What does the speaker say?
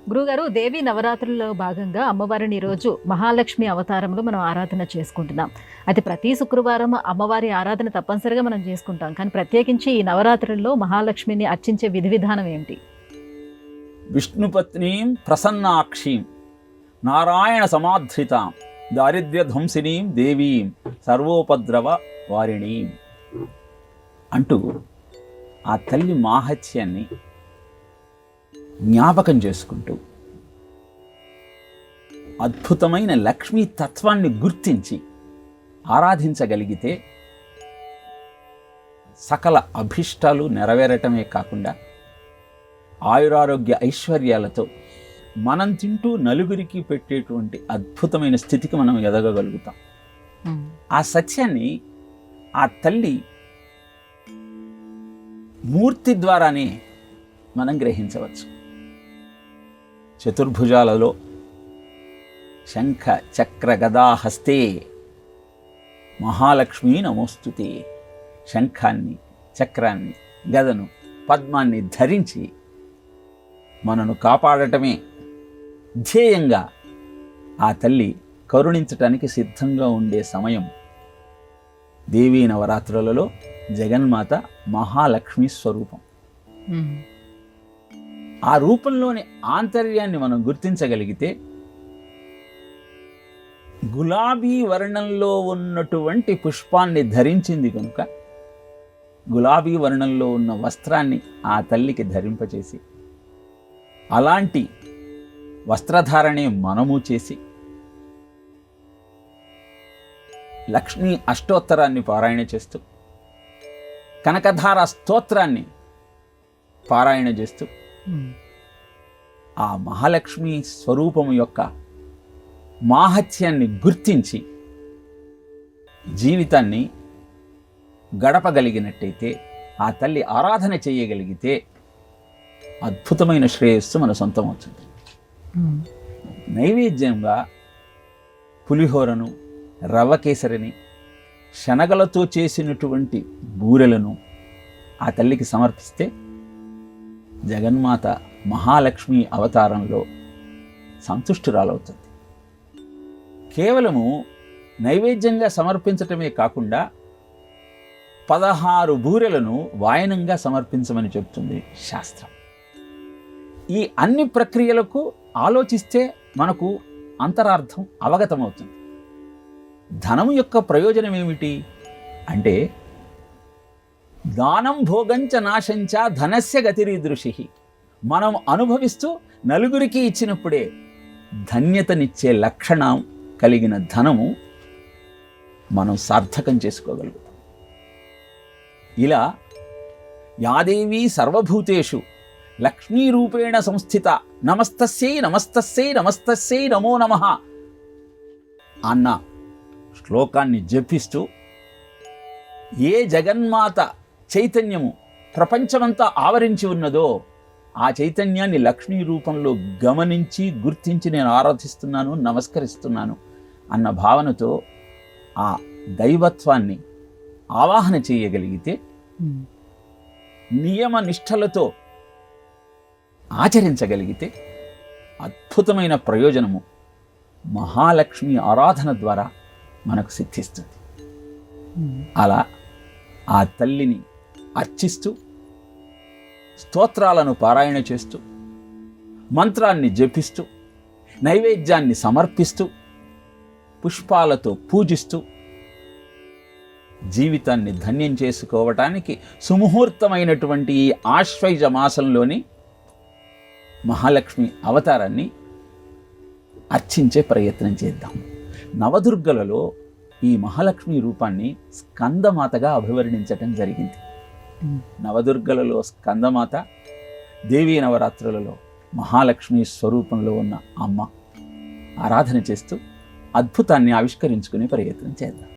గురుగారు, దేవి నవరాత్రుల్లో భాగంగా అమ్మవారిని ఈరోజు మహాలక్ష్మి అవతారంలో మనం ఆరాధన చేసుకుంటున్నాం. అయితే ప్రతి శుక్రవారం అమ్మవారి ఆరాధన తప్పనిసరిగా మనం చేసుకుంటాం. కానీ ప్రత్యేకించి ఈ నవరాత్రుల్లో మహాలక్ష్మిని అర్చించే విధి విధానం ఏంటి? విష్ణుపత్నీం ప్రసన్నాక్షీం నారాయణ సమాధృతాం దారిద్ర్యధ్వంసినీం దేవీం సర్వోపద్రవ వారిణీం అంటూ ఆ తల్లి మాహత్యాన్ని జ్ఞాపకం చేసుకుంటూ అద్భుతమైన లక్ష్మీ తత్వాన్ని గుర్తించి ఆరాధించగలిగితే సకల అభిష్టాలు నెరవేరటమే కాకుండా ఆయురారోగ్య ఐశ్వర్యాలతో మనం తింటూ నలుగురికి పెట్టేటువంటి అద్భుతమైన స్థితికి మనం ఎదగగలుగుతాం. ఆ సత్యాన్ని ఆ తల్లి మూర్తి ద్వారానే మనం గ్రహించవచ్చు. చతుర్భుజాలలో శంఖ చక్ర గదా హస్తే మహాలక్ష్మీ నమోస్తుతే. శంఖాన్ని, చక్రాన్ని, గదను, పద్మాన్ని ధరించి మనను కాపాడటమే ధ్యేయంగా ఆ తల్లి కరుణించటానికి సిద్ధంగా ఉండే సమయం దేవీ నవరాత్రులలో జగన్మాత మహాలక్ష్మి స్వరూపం. ఆ రూపంలోని ఆంతర్యాన్ని మనం గుర్తించగలిగితే గులాబీ వర్ణంలో ఉన్నటువంటి పుష్పాన్ని ధరించింది కనుక గులాబీ వర్ణంలో ఉన్న వస్త్రాన్ని ఆ తల్లికి ధరింపచేసి అలాంటి వస్త్రధారణే మనము చేసి లక్ష్మీ అష్టోత్తరాన్ని పారాయణ చేస్తూ కనకధార స్తోత్రాన్ని పారాయణ చేస్తూ ఆ మహాలక్ష్మి స్వరూపము యొక్క మాహత్యాన్ని గుర్తించి జీవితాన్ని గడపగలిగినట్టయితే, ఆ తల్లి ఆరాధన చేయగలిగితే అద్భుతమైన శ్రేయస్సు మన సొంతం అవుతుంది. నైవేద్యంగా పులిహోరను, రవ్వ కేసరిని, శనగలతో చేసినటువంటి బూరెలను ఆ తల్లికి సమర్పిస్తే జగన్మాత మహాలక్ష్మి అవతారంలో సంతుష్టురాలవుతుంది. కేవలము నైవేద్యంగా సమర్పించటమే కాకుండా 16 బూరెలను వాయనంగా సమర్పించమని చెప్తుంది శాస్త్రం. ఈ అన్ని ప్రక్రియలకు ఆలోచిస్తే మనకు అంతరార్థం అవగతమవుతుంది. ధనము యొక్క ప్రయోజనం ఏమిటి అంటే, దానం భోగంచ నాశంచ ధనస్య గతిరీదృషి. మనం అనుభవిస్తూ నలుగురికి ఇచ్చినప్పుడే ధన్యతనిచ్చే లక్షణం కలిగిన ధనము మనం సార్థకం చేసుకోగలుగుతాం. ఇలా యాదేవీ సర్వభూతేషు లక్ష్మీరూపేణ సంస్థిత నమస్తస్యై నమస్తస్యై నమస్తస్యై నమో నమః అన్న శ్లోకాన్ని జపిస్తూ ఏ జగన్మాత చైతన్యము ప్రపంచమంతా ఆవరించి ఉన్నదో ఆ చైతన్యాన్ని లక్ష్మీ రూపంలో గమనించి గుర్తించి నేను ఆరాధిస్తున్నాను, నమస్కరిస్తున్నాను అన్న భావనతో ఆ దైవత్వాన్ని ఆవాహన చేయగలిగితే, నియమ నిష్టలతో ఆచరించగలిగితే అద్భుతమైన ప్రయోజనము మహాలక్ష్మి ఆరాధన ద్వారా మనకు సిద్ధిస్తుంది. అలా ఆ తల్లిని అర్చిస్తూ, స్తోత్రాలను పారాయణ చేస్తూ, మంత్రాన్ని జపిస్తూ, నైవేద్యాన్ని సమర్పిస్తూ, పుష్పాలతో పూజిస్తూ జీవితాన్ని ధన్యం చేసుకోవటానికి సుముహూర్తమైనటువంటి ఈ ఆశ్వయుజ మాసంలోని మహాలక్ష్మి అవతారాన్ని అర్చించే ప్రయత్నం చేద్దాం. నవదుర్గలలో ఈ మహాలక్ష్మి రూపాన్ని స్కందమాతగా అభివర్ణించటం జరిగింది. నవదుర్గలలో స్కందమాత, దేవీ నవరాత్రులలో మహాలక్ష్మి స్వరూపంలో ఉన్న అమ్మ ఆరాధన చేస్తూ అద్భుతాన్ని ఆవిష్కరించుకునే ప్రయత్నం చేద్దాం.